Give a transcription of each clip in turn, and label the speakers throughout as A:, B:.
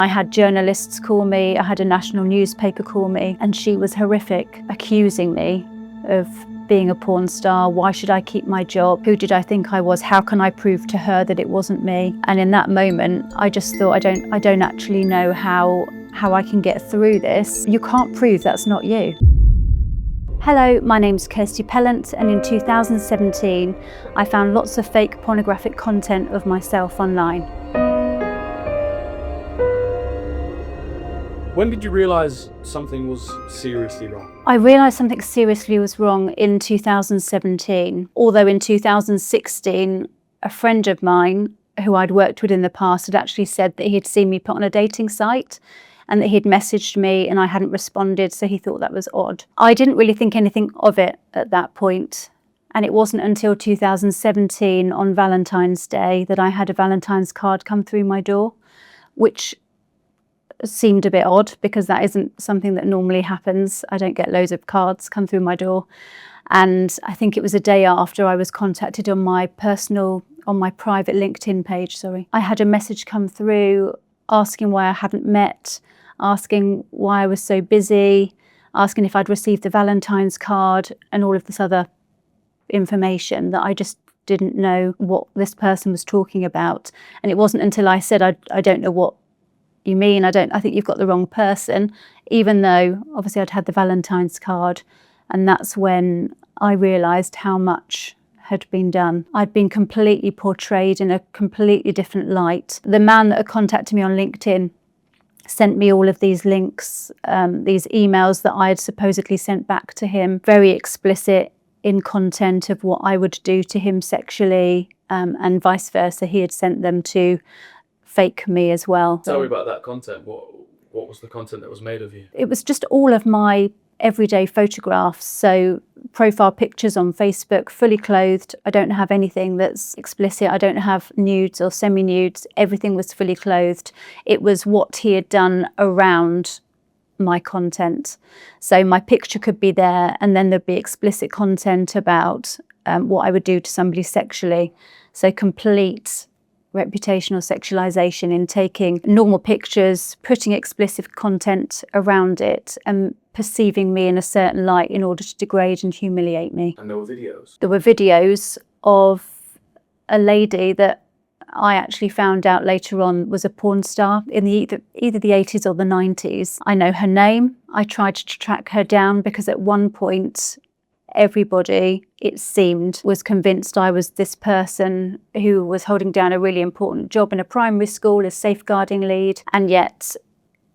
A: I had journalists call me, I had a national newspaper call me, and she was horrific, accusing me of being a porn star. Why should I keep my job? Who did I think I was? How can I prove to her that it wasn't me? And in that moment, I just thought, I don't actually know how I can get through this. You can't prove that's not you. Hello, my name's Kirsty Pellant, and in 2017, I found lots of fake pornographic content of myself online.
B: When did you realise something was seriously wrong?
A: I realised something seriously was wrong in 2017, although in 2016, a friend of mine who I'd worked with in the past had actually said that he'd seen me put on a dating site and that he'd messaged me and I hadn't responded, so he thought that was odd. I didn't really think anything of it at that point, and it wasn't until 2017 on Valentine's Day that I had a Valentine's card come through my door, which seemed a bit odd because that isn't something that normally happens. I don't get loads of cards come through my door. And I think it was a day after I was contacted on my private LinkedIn page, I had a message come through asking why I hadn't met, asking why I was so busy, asking if I'd received the Valentine's card and all of this other information that I just didn't know what this person was talking about. And it wasn't until I said, I don't know what you mean, I think you've got the wrong person, even though obviously I'd had the Valentine's card. And that's when I realised how much had been done. I'd been completely portrayed in a completely different light. The man that had contacted me on LinkedIn sent me all of these links, these emails that I had supposedly sent back to him, very explicit in content of what I would do to him sexually, and vice versa. He had sent them to fake me as well.
B: Tell me about that content. What was the content that was made of you?
A: It was just all of my everyday photographs. So profile pictures on Facebook, fully clothed. I don't have anything that's explicit. I don't have nudes or semi-nudes. Everything was fully clothed. It was what he had done around my content. So my picture could be there, and then there'd be explicit content about what I would do to somebody sexually. So complete reputational sexualization in taking normal pictures, putting explicit content around it, and perceiving me in a certain light in order to degrade and humiliate me.
B: And there were videos?
A: There were videos of a lady that I actually found out later on was a porn star in either the 80s or the 90s. I know her name. I tried to track her down because at one point everybody, it seemed, was convinced I was this person who was holding down a really important job in a primary school as safeguarding lead. And yet,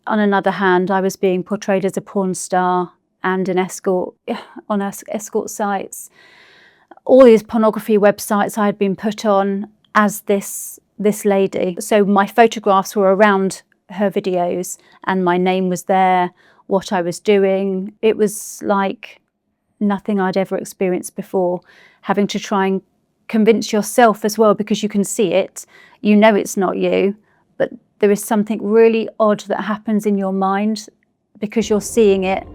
A: on another hand, I was being portrayed as a porn star and an escort on escort sites. All these pornography websites I had been put on as this lady. So my photographs were around her videos and my name was there, what I was doing. It was like nothing I'd ever experienced before, having to try and convince yourself as well, because you can see it, you know it's not you, but there is something really odd that happens in your mind because you're seeing it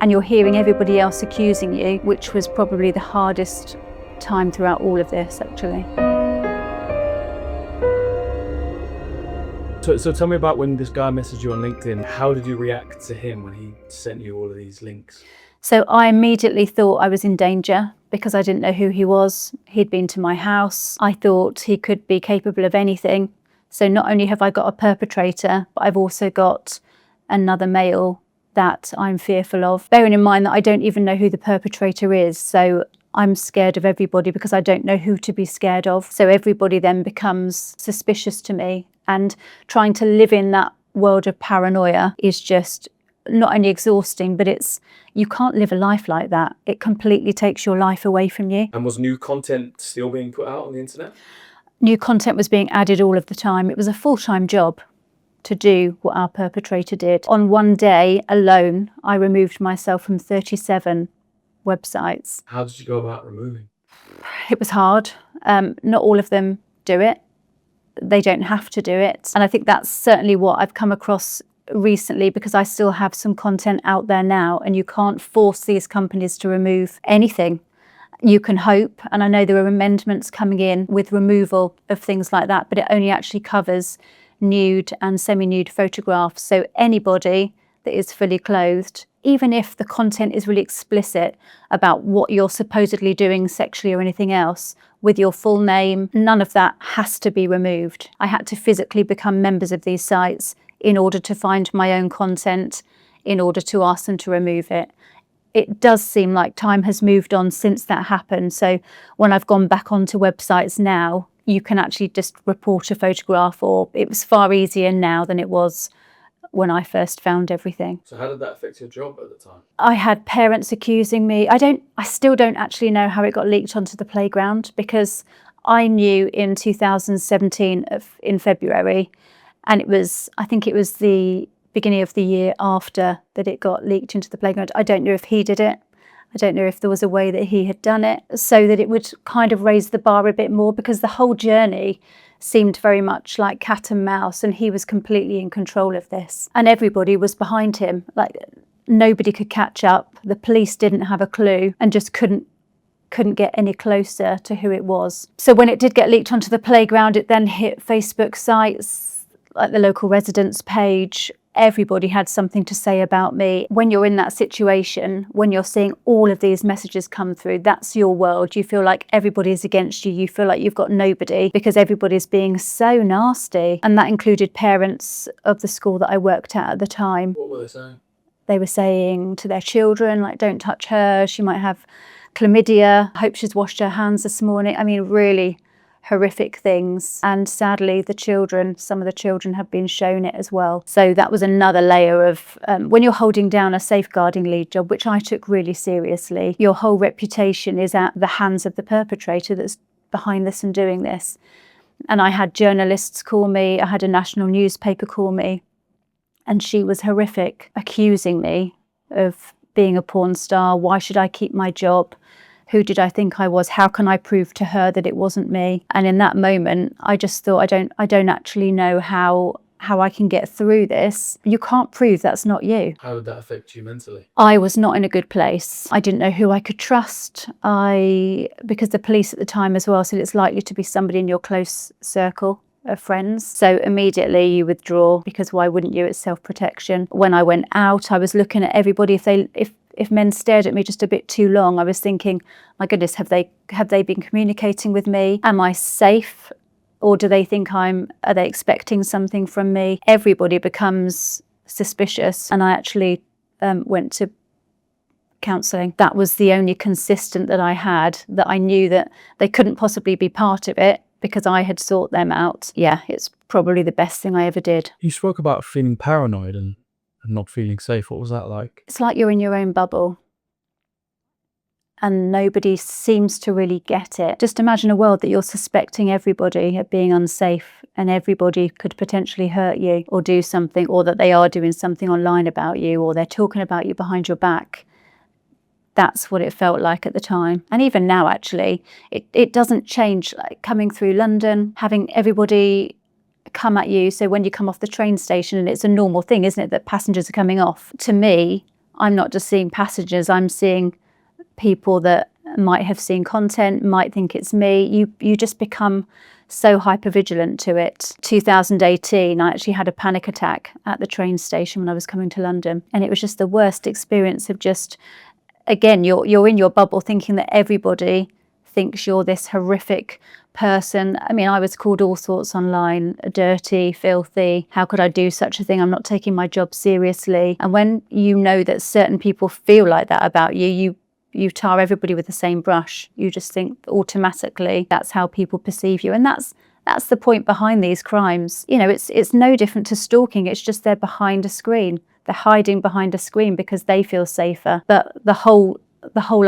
A: and you're hearing everybody else accusing you, which was probably the hardest time throughout all of this, actually.
B: So tell me about when this guy messaged you on LinkedIn. How did you react to him when he sent you all of these links?
A: So I immediately thought I was in danger because I didn't know who he was. He'd been to my house. I thought he could be capable of anything. So not only have I got a perpetrator, but I've also got another male that I'm fearful of. Bearing in mind that I don't even know who the perpetrator is. So I'm scared of everybody because I don't know who to be scared of. So everybody then becomes suspicious to me. And trying to live in that world of paranoia is just not only exhausting, but you can't live a life like that. It completely takes your life away from you.
B: And was new content still being put out on the internet?
A: New content was being added all of the time. It was a full-time job to do what our perpetrator did. On one day alone, I removed myself from 37 websites.
B: How did you go about removing?
A: It was hard. Not all of them do it. They don't have to do it. And I think that's certainly what I've come across recently, because I still have some content out there now, and you can't force these companies to remove anything. You can hope, and I know there are amendments coming in with removal of things like that, but it only actually covers nude and semi-nude photographs. So anybody that is fully clothed, even if the content is really explicit about what you're supposedly doing sexually or anything else, with your full name, none of that has to be removed. I had to physically become members of these sites in order to find my own content, in order to ask them to remove it. It does seem like time has moved on since that happened. So when I've gone back onto websites now, you can actually just report a photograph, or it was far easier now than it was when I first found everything.
B: So how did that affect your job at the time?
A: I had parents accusing me. I still don't actually know how it got leaked onto the playground, because I knew in 2017 in February, and I think it was the beginning of the year after that it got leaked into the playground. I don't know if he did it. I don't know if there was a way that he had done it so that it would kind of raise the bar a bit more, because the whole journey seemed very much like cat and mouse, and he was completely in control of this. And everybody was behind him. Like, nobody could catch up. The police didn't have a clue and just couldn't get any closer to who it was. So when it did get leaked onto the playground, it then hit Facebook sites, like the local residents page. Everybody had something to say about me. When you're in that situation, when you're seeing all of these messages come through, that's your world. You feel like everybody's against you. You feel like you've got nobody because everybody's being so nasty. And that included parents of the school that I worked at the time.
B: What were they saying?
A: They were saying to their children, like, don't touch her. She might have chlamydia. I hope she's washed her hands this morning. I mean, really horrific things. And sadly, some of the children have been shown it as well. So that was another layer of, when you're holding down a safeguarding lead job, which I took really seriously, your whole reputation is at the hands of the perpetrator that's behind this and doing this. And I had journalists call me, I had a national newspaper call me, and she was horrific, accusing me of being a porn star. Why should I keep my job? Who did I think I was? How can I prove to her that it wasn't me? And in that moment, I just thought, I don't actually know how I can get through this. You can't prove that's not you.
B: How would that affect you mentally?
A: I was not in a good place. I didn't know who I could trust. Because the police at the time as well said it's likely to be somebody in your close circle of friends. So immediately you withdraw, because why wouldn't you? It's self-protection. When I went out, I was looking at everybody. If men stared at me just a bit too long, I was thinking, my goodness, have they been communicating with me? Am I safe? Or do they think are they expecting something from me? Everybody becomes suspicious. And I actually went to counselling. That was the only consistent that I had, that I knew that they couldn't possibly be part of it because I had sought them out. Yeah, it's probably the best thing I ever did.
B: You spoke about feeling paranoid and not feeling safe. What was that like?
A: It's like you're in your own bubble and nobody seems to really get it. Just imagine a world that you're suspecting everybody of being unsafe, and everybody could potentially hurt you or do something, or that they are doing something online about you, or they're talking about you behind your back. That's what it felt like at the time. And even now, actually, it doesn't change. Like coming through London, having everybody come at you. So when you come off the train station, and it's a normal thing, isn't it, that passengers are coming off. To me, I'm not just seeing passengers, I'm seeing people that might have seen content, might think it's me. You just become so hypervigilant to it. 2018, I actually had a panic attack at the train station when I was coming to London. And it was just the worst experience of just, again, you're in your bubble thinking that everybody thinks you're this horrific person. I mean, I was called all sorts online, dirty, filthy. How could I do such a thing? I'm not taking my job seriously. And when you know that certain people feel like that about you, you tar everybody with the same brush. You just think automatically that's how people perceive you. And that's the point behind these crimes. You know, it's no different to stalking. It's just they're behind a screen. They're hiding behind a screen because they feel safer. But the whole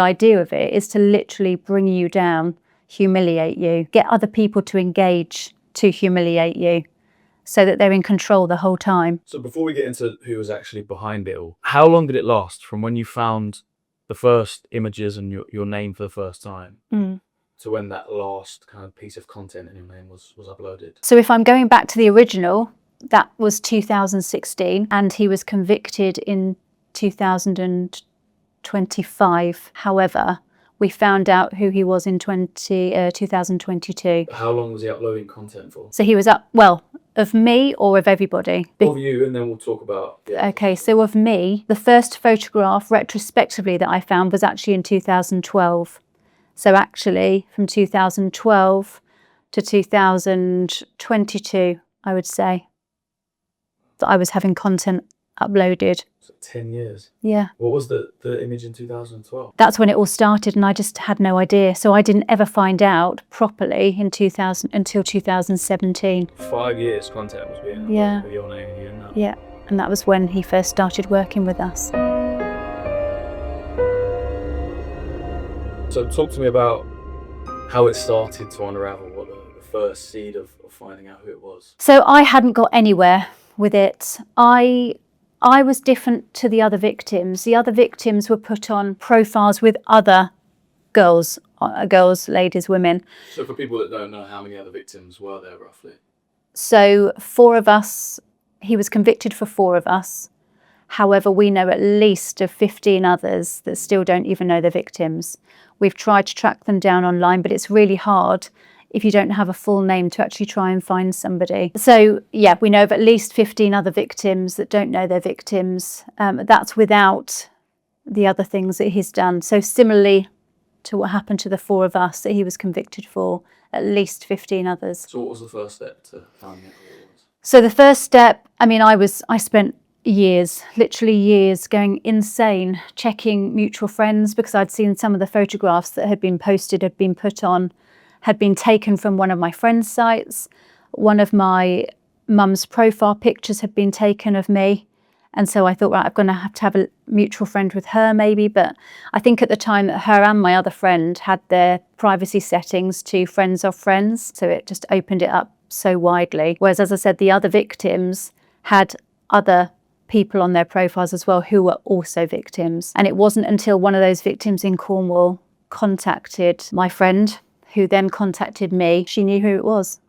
A: idea of it is to literally bring you down, humiliate you, get other people to engage to humiliate you so that they're in control the whole time.
B: So before we get into who was actually behind it all, how long did it last from when you found the first images and your name for the first time to when that last kind of piece of content in your name was uploaded? So
A: if I'm going back to the original, that was 2016, and he was convicted in 2025. However, We found out who he was in 2022.
B: How long was he uploading content for?
A: So he was up, well, of me or of everybody?
B: Of you, and then we'll talk about... Yeah.
A: Okay, so of me, the first photograph retrospectively that I found was actually in 2012. So actually, from 2012 to 2022, I would say, that I was having content uploaded.
B: So 10 years.
A: Yeah.
B: What was the image in 2012?
A: That's when it all started, and I just had no idea. So I didn't ever find out properly until 2017.
B: 5 years content was being
A: Yeah.
B: with your name and you know.
A: Yeah, and that was when he first started working with us.
B: So talk to me about how it started to unravel, what the first seed of finding out who it was.
A: So I hadn't got anywhere with it. I was different to the other victims. The other victims were put on profiles with other girls, ladies, women.
B: So for people that don't know, how many other victims were there roughly?
A: So 4 of us, he was convicted for 4 of us. However, we know at least of 15 others that still don't even know the victims. We've tried to track them down online, but it's really hard if you don't have a full name to actually try and find somebody. So yeah, we know of at least 15 other victims that don't know their victims. That's without the other things that he's done. So similarly to what happened to the 4 of us that he was convicted for, at least 15 others.
B: So what was the first step to finding out who it was?
A: So the first step, I mean, I spent years, literally years, going insane, checking mutual friends, because I'd seen some of the photographs that had been posted, had been put on, had been taken from one of my friends' sites. One of my mum's profile pictures had been taken of me. And so I thought, right, I'm going to have a mutual friend with her maybe. But I think at the time that her and my other friend had their privacy settings to friends of friends. So it just opened it up so widely. Whereas, as I said, the other victims had other people on their profiles as well who were also victims. And it wasn't until one of those victims in Cornwall contacted my friend, who then contacted me, she knew who it was.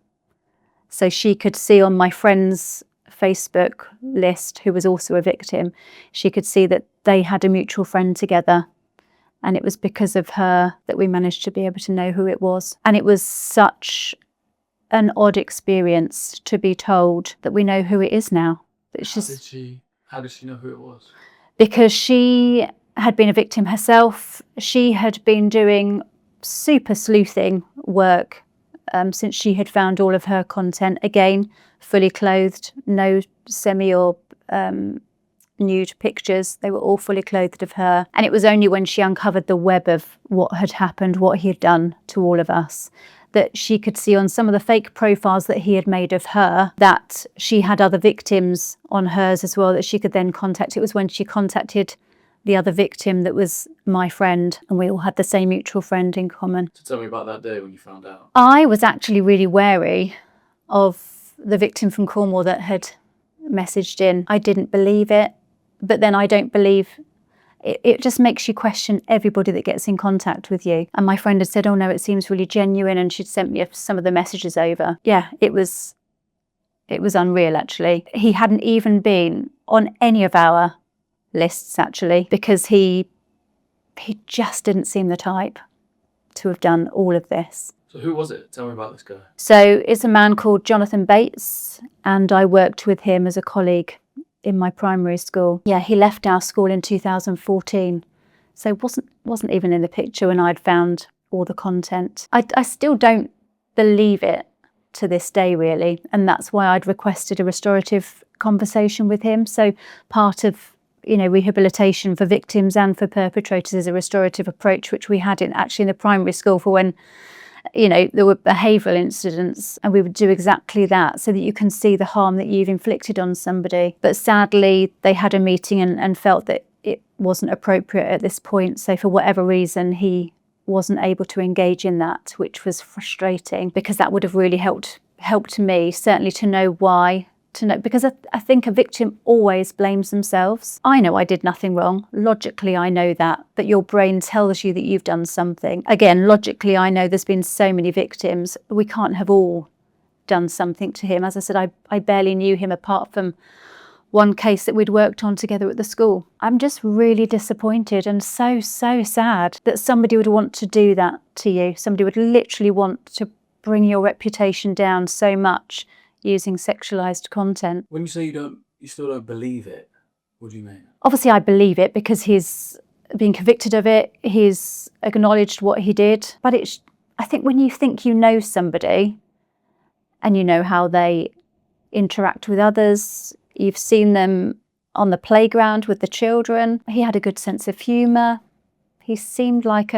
A: So she could see on my friend's Facebook list, who was also a victim, she could see that they had a mutual friend together. And it was because of her that we managed to be able to know who it was. And it was such an odd experience to be told that we know who it is now. It's just,
B: how did she know who it was?
A: Because she had been a victim herself. She had been doing super sleuthing work since she had found all of her content, again, fully clothed, no semi or nude pictures. They were all fully clothed of her. And it was only when she uncovered the web of what had happened, what he had done to all of us, that she could see on some of the fake profiles that he had made of her that she had other victims on hers as well that she could then contact. It was when she contacted the other victim that was my friend, and we all had the same mutual friend in common.
B: So tell me about that day when you found out.
A: I was actually really wary of the victim from Cornwall that had messaged in. I didn't believe it, but then I don't believe it just makes you question everybody that gets in contact with you. And my friend had said, oh no, it seems really genuine, and she'd sent me some of the messages over. Yeah, it was unreal actually. He hadn't even been on any of our lists actually, because he just didn't seem the type to have done all of this.
B: So who was it? Tell me about this guy.
A: So it's a man called Jonathan Bates, and I worked with him as a colleague in my primary school. Yeah, he left our school in 2014, so wasn't even in the picture when I'd found all the content. I still don't believe it to this day really, and that's why I'd requested a restorative conversation with him. So part of rehabilitation for victims and for perpetrators is a restorative approach, which we had in the primary school for when there were behavioural incidents, and we would do exactly that so that you can see the harm that you've inflicted on somebody. But sadly, they had a meeting and felt that it wasn't appropriate at this point. So for whatever reason, he wasn't able to engage in that, which was frustrating, because that would have really helped me, certainly, to know why. Because I think a victim always blames themselves. I know I did nothing wrong. Logically, I know that, but your brain tells you that you've done something. Again, logically, I know there's been so many victims. We can't have all done something to him. As I said, I barely knew him apart from one case that we'd worked on together at the school. I'm just really disappointed and so sad that somebody would want to do that to you. Somebody would literally want to bring your reputation down so much using sexualized content.
B: When you say you still don't believe it, what do you mean?
A: Obviously, I believe it because he's been convicted of it. He's acknowledged what he did. But I think when you think you know somebody and you know how they interact with others, you've seen them on the playground with the children. He had a good sense of humour. He just seemed like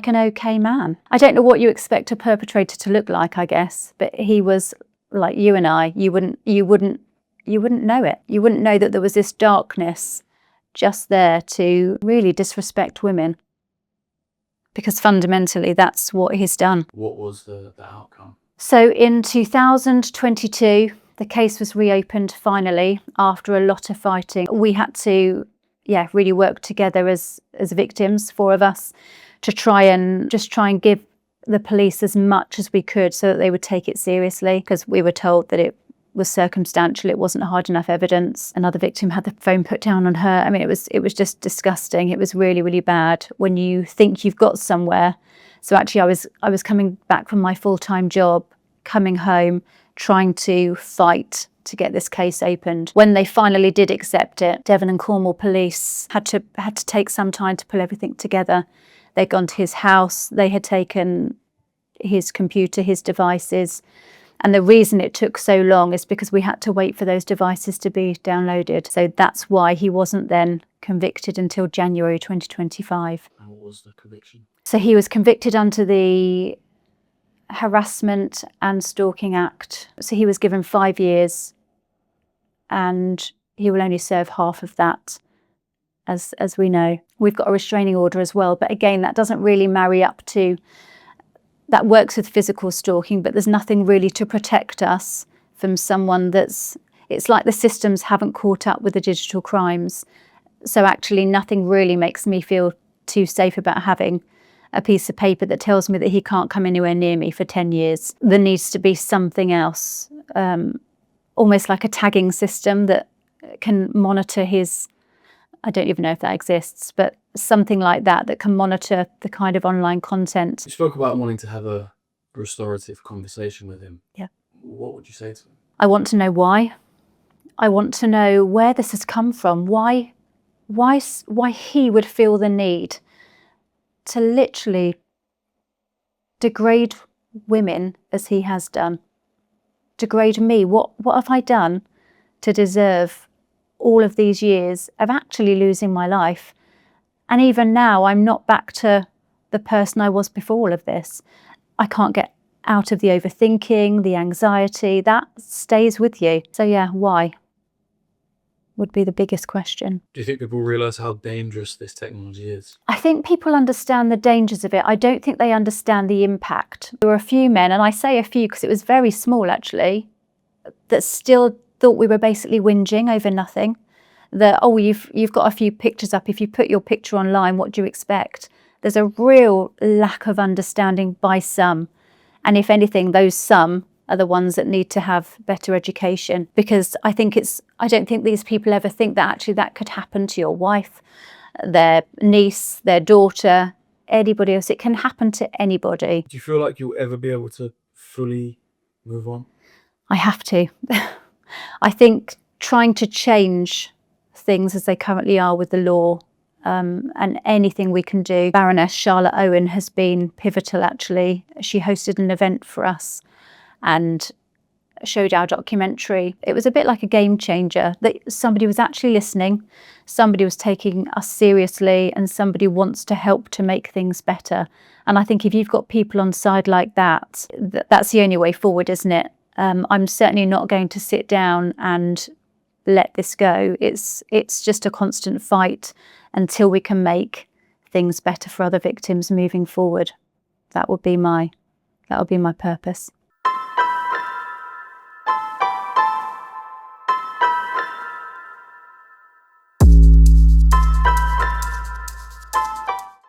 A: an okay man. I don't know what you expect a perpetrator to look like, I guess, but he was like you and I. You wouldn't know it. You wouldn't know that there was this darkness just there to really disrespect women. Because fundamentally, that's what he's done.
B: What was the outcome?
A: So in 2022, the case was reopened finally after a lot of fighting. We had to, really work together as victims, 4 of us, to try and give the police as much as we could so that they would take it seriously, because we were told that it was circumstantial, it wasn't hard enough evidence. Another victim had the phone put down on her. I mean, it was just disgusting. It was really, really bad when you think you've got somewhere. So actually I was coming back from my full-time job, coming home, trying to fight to get this case opened. When they finally did accept it, Devon and Cornwall police had to take some time to pull everything together. They'd gone to his house, they had taken his computer, his devices. And the reason it took so long is because we had to wait for those devices to be downloaded. So that's why he wasn't then convicted until January 2025.
B: And what was the conviction?
A: So he was convicted under the Harassment and Stalking Act. So he was given 5 years and he will only serve half of that, as we know. We've got a restraining order as well, but again, that doesn't really marry up to... That works with physical stalking, but there's nothing really to protect us from someone it's like the systems haven't caught up with the digital crimes. So actually nothing really makes me feel too safe about having a piece of paper that tells me that he can't come anywhere near me for 10 years. There needs to be something else, almost like a tagging system that can monitor his... I don't even know if that exists, but something like that can monitor the kind of online content.
B: You spoke about wanting to have a restorative conversation with him.
A: Yeah.
B: What would you say to him?
A: I want to know why. I want to know where this has come from. Why he would feel the need to literally degrade women as he has done. Degrade me. What have I done to deserve all of these years of actually losing my life? And even now, I'm not back to the person I was before all of this. I can't get out of the overthinking, the anxiety, that stays with you. So yeah, why would be the biggest question.
B: Do you think people realise how dangerous this technology is?
A: I think people understand the dangers of it. I don't think they understand the impact. There were a few men, and I say a few because it was very small actually, that still thought we were basically whinging over nothing. That, oh, you've got a few pictures up. If you put your picture online, what do you expect? There's a real lack of understanding by some. And if anything, those some are the ones that need to have better education, because I don't think these people ever think that actually that could happen to your wife, their niece, their daughter, anybody else. It can happen to anybody.
B: Do you feel like you'll ever be able to fully move on? I
A: have to. I think trying to change things as they currently are with the law, and anything we can do. Baroness Charlotte Owen has been pivotal actually. She hosted an event for us and showed our documentary. It was a bit like a game changer, that somebody was actually listening, somebody was taking us seriously, and somebody wants to help to make things better. And I think if you've got people on side like that, that's the only way forward, isn't it? I'm certainly not going to sit down and let this go. It's just a constant fight until we can make things better for other victims moving forward. That would be my purpose.